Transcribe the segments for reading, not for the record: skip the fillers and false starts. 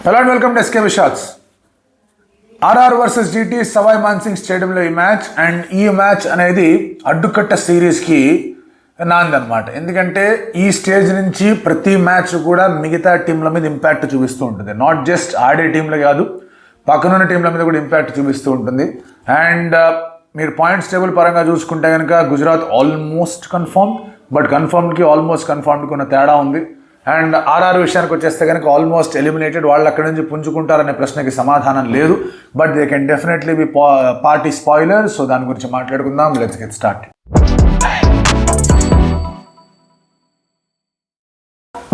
Hello and welcome to SK shots. RR versus GT Sawai Mansingh స్టేడియంలో ఈ match. And ఈ match అనేది అడ్డుకట్ట సిరీస్కి నాందనమాట. ఎందుకంటే ఈ స్టేజ్ నుంచి ప్రతి మ్యాచ్ కూడా మిగతా టీంల మీద ఇంపాక్ట్ చూపిస్తూ ఉంటుంది. నాట్ జస్ట్ ఆడే టీంలు కాదు, పక్కనున్న టీంల మీద కూడా ఇంపాక్ట్ చూపిస్తూ ఉంటుంది. అండ్ మీరు పాయింట్స్ టేబుల్ పరంగా చూసుకుంటే కనుక గుజరాత్ ఆల్మోస్ట్ కన్ఫర్మ్, బట్ కన్ఫర్మ్కి ఆల్మోస్ట్ కన్ఫర్మ్కి ఉన్న తేడా ఉంది. అండ్ ఆర్ఆర్ విషయానికి వచ్చేస్తే కనుక ఆల్మోస్ట్ ఎలిమినేటెడ్. వాళ్ళు అక్కడి నుంచి పుంజుకుంటారనే ప్రశ్నకి సమాధానం లేదు, but they can definitely be party spoiler. So దాని గురించి మాట్లాడుకుందాం. Let's get start.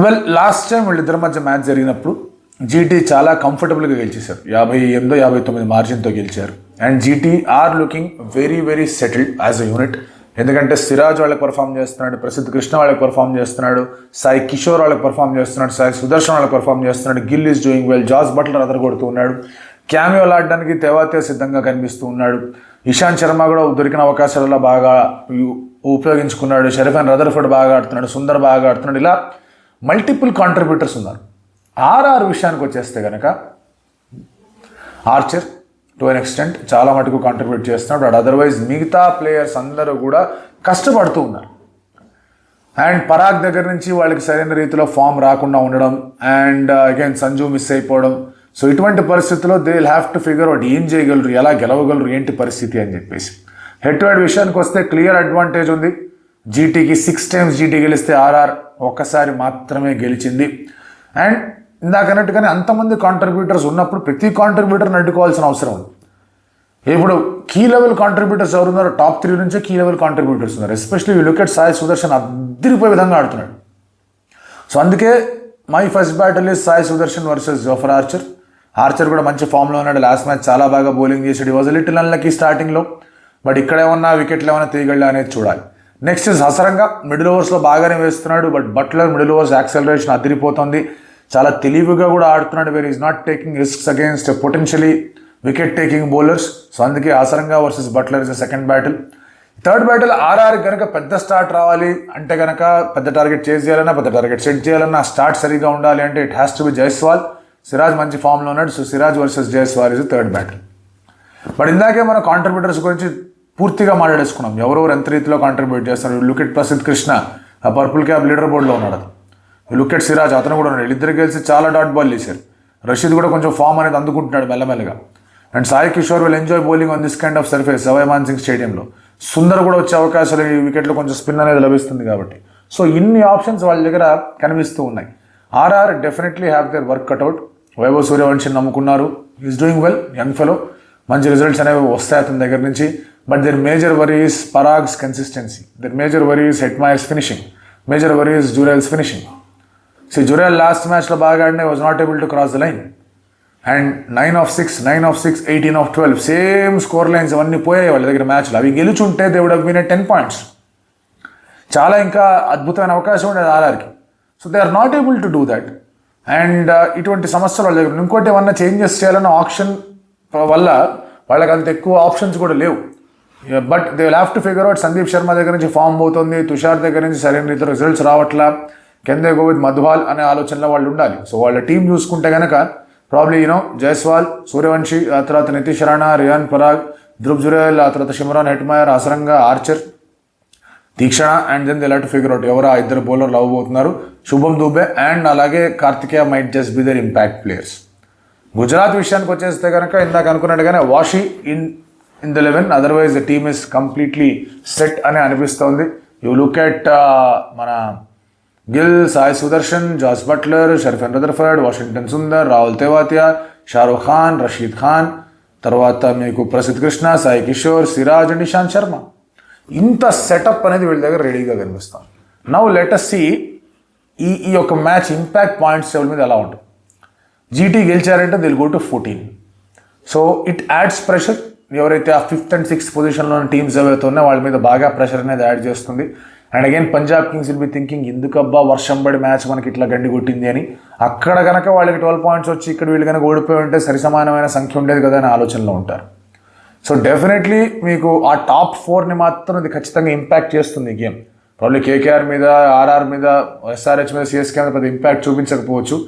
Well, last time వీళ్ళిద్దరి మధ్య మ్యాచ్ జరిగినప్పుడు జీటీ చాలా కంఫర్టబుల్గా గెలిచేశారు. 58-59 మార్జిన్తో గెలిచారు. And GT are looking very very settled as a unit. ఎందుకంటే సిరాజ్ వాళ్ళకి పర్ఫామ్ చేస్తున్నాడు, ప్రసిద్ధ్ కృష్ణ వాళ్ళకి పర్ఫామ్ చేస్తున్నాడు, సాయి కిషోర్ వాళ్ళకి పర్ఫామ్ చేస్తున్నాడు, సాయి సుదర్శన్ వాళ్ళకి పర్ఫామ్ చేస్తున్నాడు, Gill is doing well, Jos Buttler అదరగొడుతూ ఉన్నాడు, క్యామియోలు ఆడడానికి తెవాతే సిద్ధంగా కనిపిస్తూ ఉన్నాడు, ఇషాంత్ శర్మ కూడా దొరికిన అవకాశాలలో బాగా ఉపయోగించుకున్నాడు, షరీఫ్ రదర్ఫర్డ్ బాగా ఆడుతున్నాడు, సుందర్ బాగా ఆడుతున్నాడు. ఇలా మల్టిపుల్ కాంట్రిబ్యూటర్స్ ఉన్నారు. ఆర్ఆర్ విషయానికి వచ్చేస్తే కనుక ఆర్చర్ టు అన్ ఎక్స్టెంట్ చాలా మటుకు కాంట్రిబ్యూట్ చేస్తున్నాడు. బట్ అదర్వైజ్ మిగతా ప్లేయర్స్ అందరూ కూడా కష్టపడుతూ ఉన్నారు. అండ్ పరాగ్ దగ్గర నుంచి వాళ్ళకి సరైన రీతిలో ఫామ్ రాకుండా ఉండడం, అండ్ అగైన్ సంజు మిస్ అయిపోవడం. సో ఇటువంటి పరిస్థితుల్లో they will have to figure out ఏం చేయగలరు, ఎలా గెలవగలరు, ఏంటి పరిస్థితి అని చెప్పేసి. హెడ్ టు హెడ్ విషయానికి వస్తే క్లియర్ అడ్వాంటేజ్ ఉంది జీటీకి. 6 times జీటీ గెలిస్తే ఆర్ఆర్ ఒక్కసారి మాత్రమే గెలిచింది. అండ్ ఇందాక అన్నట్టుగానే అంతమంది కాంట్రిబ్యూటర్స్ ఉన్నప్పుడు ప్రతి కాంట్రిబ్యూటర్ని అడ్డుకోవాల్సిన అవసరం ఉంది. ఇప్పుడు కీ లెవెల్ కాంట్రిబ్యూటర్స్ ఎవరు ఉన్నారో, టాప్ 3 నుంచే కీ లెవెల్ కాంట్రిబ్యూటర్స్ ఉన్నారు. Especially look at Sai Sudharsan అద్దరిపోయే విధంగా ఆడుతున్నాడు. సో అందుకే my first battle is Sai Sudharsan versus Jofra Archer. Archer కూడా మంచి ఫామ్లో ఉన్నాడు. లాస్ట్ మ్యాచ్ చాలా బాగా బౌలింగ్ చేసాడు. ఈ వాజ్ లిటిల్ అన్లక్కీ స్టార్టింగ్లో, బట్ ఇక్కడ ఏమన్నా వికెట్లు ఏమైనా తీయగలడా అనేది చూడాలి. నెక్స్ట్ ఇస్ హసరంగా మిడిల్ ఓవర్స్లో బాగానే వేస్తున్నాడు, but Buttler middle overs acceleration అదిరిపోతుంది. చాలా తెలివిగా కూడా ఆడుతున్నాడు. Where is not taking risks against potentially wicket taking bowlers. So అందుకే Hasaranga versus Buttler is second battle. Third battle RR కనుక పెద్ద స్టార్ట్ రావాలి అంటే కనుక, పెద్ద టార్గెట్ చేసి చేయాలన్నా, పెద్ద టార్గెట్ సెట్ చేయాలన్నా, స్టార్ట్ సరిగా ఉండాలి అంటే it has to be Jaiswal. Siraj మంచి ఫామ్లో ఉన్నాడు. So Siraj versus Jaiswal is third battle. But ఇందాకే మన కాంట్రిబ్యూటర్స్ గురించి పూర్తిగా మాట్లాడేసుకున్నాం. ఎవరెవరు ఎంత రీతిలో కాంట్రిబ్యూట్ చేస్తారు. లుక్ ఎట్ ప్రసిద్ధ్ కృష్ణ, ఆ పర్పుల్ క్యాప్ లీడర్ బోర్డులో ఉన్నాడు. లుక్ ఎట్ సిరాజ్, అతను కూడా ఉన్నాడు. ఇద్దరు కలిసి చాలా డాట్ బాల్ చేశారు. రషీద్ కూడా కొంచెం ఫామ్ అనేది అందుకుంటున్నాడు మెల్లమెల్లగా. And Sai Kishore will enjoy bowling on this kind of surface Savoy Mansingh స్టేడియంలో. సుందర్ కూడా వచ్చే అవకాశాలు, ఈ వికెట్లో కొంచెం స్పిన్ అనేది లభిస్తుంది కాబట్టి. సో ఇన్ని ఆప్షన్స్ వాళ్ళ దగ్గర కనిపిస్తూ ఉన్నాయి. RR definitely have their work cut out. Vaibhav సూర్యవంశిని నమ్ముకున్నారు. Is doing well, young fellow, మంచి రిజల్ట్స్ అనేవి వస్తాయి అతని దగ్గర నుంచి. But there major worry is Parag's consistency, there major worry is Hetmyer's finishing, major worry is Jurel's finishing. So Jurel last మ్యాచ్లో బాగా ఆడినా was not able to cross the line. And 9 of 6, 18 of 12 same score lines అవన్నీ పోయాయి వాళ్ళ దగ్గర మ్యాచ్లో. అవి గెలుచుంటే they would have been 10 points. చాలా ఇంకా అద్భుతమైన అవకాశం ఉండేది ఆర్ఆర్కి. So they are not able to do that. And ఇటువంటి సమస్యలు వాళ్ళ దగ్గర. ఇంకోటి ఏమన్నా చేంజెస్ చేయాలన్న ఆప్షన్ వల్ల వాళ్ళకి అంత ఎక్కువ ఆప్షన్స్ కూడా లేవు. But they will have to figure out. Sandeep Sharma దగ్గర నుంచి ఫామ్ పోతుంది, తుషార్ దగ్గర నుంచి సరైన రీతిలో రిజల్ట్స్ రావట్లా, కెన్ దే గో విత్ మధువాల్ అనే ఆలోచనలో వాళ్ళు ఉండాలి. సో వాళ్ళ టీం చూసుకుంటే కనుక ప్రాబ్లీ జైస్వాల్, సూర్యవంశి, ఆ తర్వాత నితీష్ రాణా, రియాన్ పరాగ్, ధ్రువ్ జురేల్, ఆ తర్వాత Shimron Hetmyer, Hasaranga, Archer, Theekshana. And then they have to figure out ఎవరు ఆ ఇద్దరు బౌలర్లు అవ్వబోతున్నారు. శుభం దుబే అండ్ అలాగే Karthikeya might just be their impact players. Gujarat విషయానికి వచ్చేస్తే కనుక ఇందాక అనుకున్నట్టుగానే Washi in the 11, otherwise the team is completely set అని అనిపిస్తోంది. యూ లుక్ ఎట్ మన Gill, Sai Sudharsan, Jos Buttler, Sherfane Rutherford, Washington Sundar, Rahul Tewatia, Shahrukh Khan, Rashid Khan, తర్వాత మీకు ప్రసిద్ధ్ కృష్ణ, సాయి కిషోర్, సిరాజ్ అండ్ ఇషాంత్ శర్మ. ఇంత సెటప్ అనేది వీళ్ళ దగ్గర రెడీగా కనిపిస్తాం. నౌ లెట్ us see ఈ యొక్క మ్యాచ్ ఇంపాక్ట్ పాయింట్స్ టేబుల్ మీద ఎలా ఉంటుంది. జీటీ గెలిచారంటే they'll go to 14. So it adds pressure. ఎవరైతే ఆ 5th and 6th పొజిషన్లో ఉన్న టీమ్స్ ఏవైతే ఉన్నాయో వాళ్ళ మీద బాగా ప్రెషర్ అనేది యాడ్ చేస్తుంది. And again Punjab Kings will be thinking ఎందుకబ్బా వర్షం పడి మ్యాచ్ మనకి ఇట్లా గండి కొట్టింది అని. అక్కడ కనుక వాళ్ళకి 12 points వచ్చి ఇక్కడ వీళ్ళు కనుక ఓడిపోయి ఉంటే సరి సమానమైన సంఖ్య ఉండేది కదా అని ఆలోచనలో ఉంటారు. సో డెఫినెట్లీ మీకు ఆ టాప్ 4ని మాత్రం ఇది ఖచ్చితంగా ఇంపాక్ట్ చేస్తుంది ఈ గేమ్. ప్రాబ్లీ కేకేఆర్ మీద, ఆర్ఆర్ మీద, ఎస్ఆర్హెచ్ మీద, సిఎస్కే మీద పెద్ద ఇంపాక్ట్ చూపించకపోవచ్చు.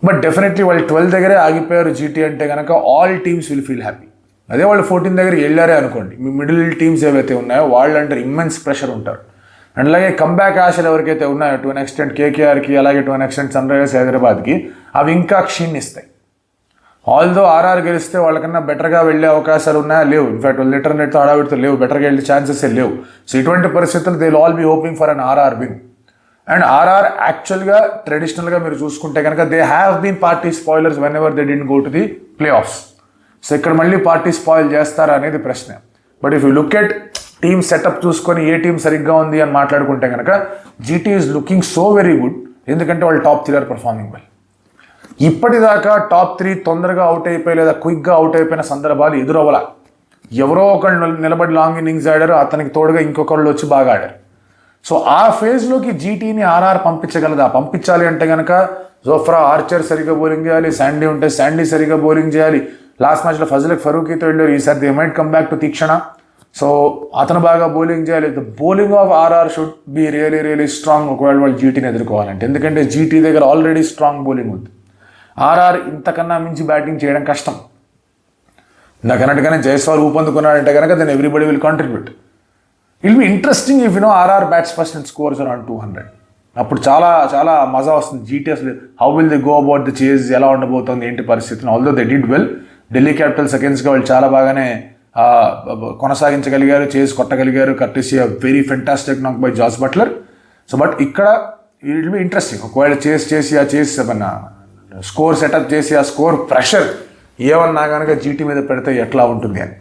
బట్ డెఫినెట్లీ వాళ్ళు 12 దగ్గరే ఆగిపోయారు జీటీ అంటే కనుక all teams will feel happy. అదే వాళ్ళు 14 దగ్గరికి వెళ్ళారే అనుకోండి, మీ మిడిల్ టీమ్స్ ఏవైతే ఉన్నాయో వాళ్ళు అంటే ఇమ్మెన్స్ ప్రెషర్ ఉంటారు. అండ్ అలాగే కంబ్యాక్ ఆశలు ఎవరికైతే ఉన్నాయో టు అన్ ఎక్స్టెంట్ కేకేఆర్కి, అలాగే to an extent Sunrisers హైదరాబాద్కి, అవి ఇంకా క్షీణిస్తాయి. ఆల్దో ఆర్ఆర్ గెలిస్తే వాళ్ళకన్నా బెటర్గా వెళ్ళే అవకాశాలు ఉన్నాయా? లేవు. ఇన్ఫాక్ట్ వాళ్ళు లిటర్ నెట్తో హడావిడితో లేవు, బెటర్గా వెళ్ళే ఛాన్సెస్ లేవు. సో ఇటువంటి పరిస్థితులు they will all be hoping for an RR win. And RR యాక్చువల్గా ట్రెడిషనల్గా మీరు చూసుకుంటే కనుక they have been party spoilers whenever they didn't go to the playoffs. So ఇక్కడ మళ్ళీ పార్టీ స్పాయిల్ చేస్తారా అనేది ప్రశ్న. But if you look at team setup చూసుకొని ఏ టీం సరిగ్గా ఉంది అని మాట్లాడుకుంటే కనుక GT is looking so very good. ఎందుకంటే వాళ్ళు టాప్ 3 ఆర్ పర్ఫార్మింగ్ వెల్. ఇప్పటిదాకా టాప్ 3 తొందరగా అవుట్ అయిపోయి లేదా క్విక్గా అవుట్ అయిపోయిన సందర్భాలు ఎదురవ్వాల. ఎవరో ఒకళ్ళు నిలబడి లాంగ్ ఇన్నింగ్స్ ఆడారు, అతనికి తోడుగా ఇంకొకళ్ళు వచ్చి బాగా ఆడారు. సో ఆ ఫేజ్లోకి జీటీని ఆర్ఆర్ పంపించగలదా? పంపించాలి అంటే కనుక జోఫ్రా ఆర్చర్ సరిగ్గా బౌలింగ్ చేయాలి, శాండీ ఉంటే శాండీ సరిగ్గా బౌలింగ్ చేయాలి. లాస్ట్ మ్యాచ్లో ఫజలక్ ఫరూకీతో వెళ్ళారు, ఈసారి they might come back to Theekshana. So అతను బాగా బౌలింగ్ చేయాలి. The bowling of RR should be really strong ఒకవేళ వాళ్ళు జీటీని ఎదుర్కోవాలంటే. ఎందుకంటే జీటీ దగ్గర ఆల్రెడీ స్ట్రాంగ్ బౌలింగ్ ఉంది. ఆర్ఆర్ ఇంతకన్నా మించి బ్యాటింగ్ చేయడం కష్టం. నాకు అన్నట్టుగానే జైస్వాల్ ఊపందుకున్నాడంటే కనుక then everybody will contribute. It'll be interesting if RR bats first and scores around 200. అప్పుడు చాలా చాలా మజా వస్తుంది. జీటీ అసలు how will they go about the chase, ఎలా ఉండబోతుంది, ఏంటి పరిస్థితి. Although they did well. Delhi Capitals అగేన్స్ట్గా వాళ్ళు చాలా బాగానే కొనసాగించగలిగారు, చేసి కొట్టగలిగారు. Courtesy very fantastic knock by Jos Buttler. So but ఇక్కడ ఇట్ విల్ బి ఇంట్రెస్టింగ్. ఒకవేళ చేసి స్కోర్ సెటప్ చేసి ఆ స్కోర్ ప్రెషర్ ఏమన్నా కనుక జీటీ మీద పెడితే ఎట్లా ఉంటుంది అని.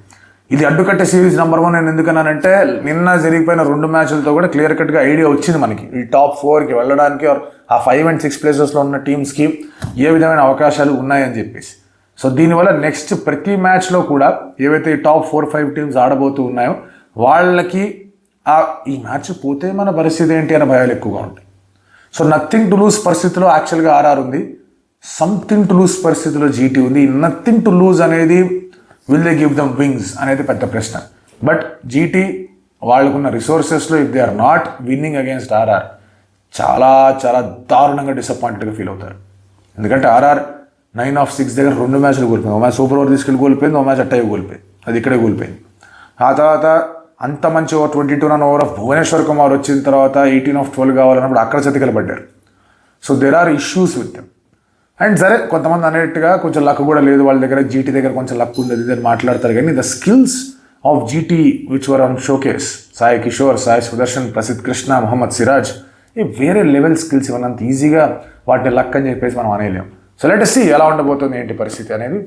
ఇది అడ్డుకట్టే సిరీస్ నెంబర్ 1 నేను ఎందుకన్నానంటే నిన్న జరిగిపోయిన 2 మ్యాచ్లతో కూడా క్లియర్ కట్గా ఐడియా వచ్చింది మనకి ఈ టాప్ 4కి వెళ్ళడానికి, ఆ 5 and 6 ప్లేసెస్లో ఉన్న టీమ్స్కి ఏ విధమైన అవకాశాలు ఉన్నాయని చెప్పేసి. సో దీనివల్ల నెక్స్ట్ ప్రతి మ్యాచ్లో కూడా ఏవైతే ఈ టాప్ 4-5 టీమ్స్ ఆడబోతూ ఉన్నాయో వాళ్ళకి ఈ మ్యాచ్ పోతే మన పరిస్థితి ఏంటి అనే భయాలు ఎక్కువగా ఉంటాయి. సో నథింగ్ టు లూజ్ పరిస్థితిలో యాక్చువల్గా ఆర్ఆర్ ఉంది, సంథింగ్ టు లూజ్ పరిస్థితిలో జీటీ ఉంది. నథింగ్ టు లూజ్ అనేది will they give them wings అనేది పెద్ద ప్రశ్న. బట్ జీటీ వాళ్ళకున్న రిసోర్సెస్లో if they are not winning against RR చాలా చాలా దారుణంగా డిసప్పాయింటెడ్గా ఫీల్ అవుతారు. ఎందుకంటే ఆర్ఆర్ 9 of 6 దగ్గర 2 మ్యాచ్లు కోల్పోయింది. ఒక మ్యాచ్ సూపర్ ఓవర్ తీసుకెళ్ళి కోల్పోయింది, ఒక మ్యాచ్ అట్టయ్య కోల్పోయింది, అది ఇక్కడే కోల్పోయింది. ఆ తర్వాత అంత మంచి over 22 run over of Bhuvneshwar Kumar వచ్చిన తర్వాత 18 of 12 కావాలన్నప్పుడు అక్కడ చతికిల పడ్డారు. So there are issues with them. And సరే కొంతమంది అనేట్టుగా కొంచెం లక్ కూడా లేదు వాళ్ళ దగ్గర, జీటీ దగ్గర కొంచెం లక్ ఉంది అది అని మాట్లాడతారు. కానీ the skills of GT which were on showcase, Sai Kishore, Sai Sudharsan, Prasidh Krishna, Mohammed Siraj, ఈ వేరే లెవెల్ స్కిల్స్ ఇవన్నంత ఈజీగా వాటిని లక్ అని చెప్పేసి మనం అనేలేం. సో లెట్ us see ఎలా ఉండబోతుంది ఏంటి పరిస్థితి అనేది.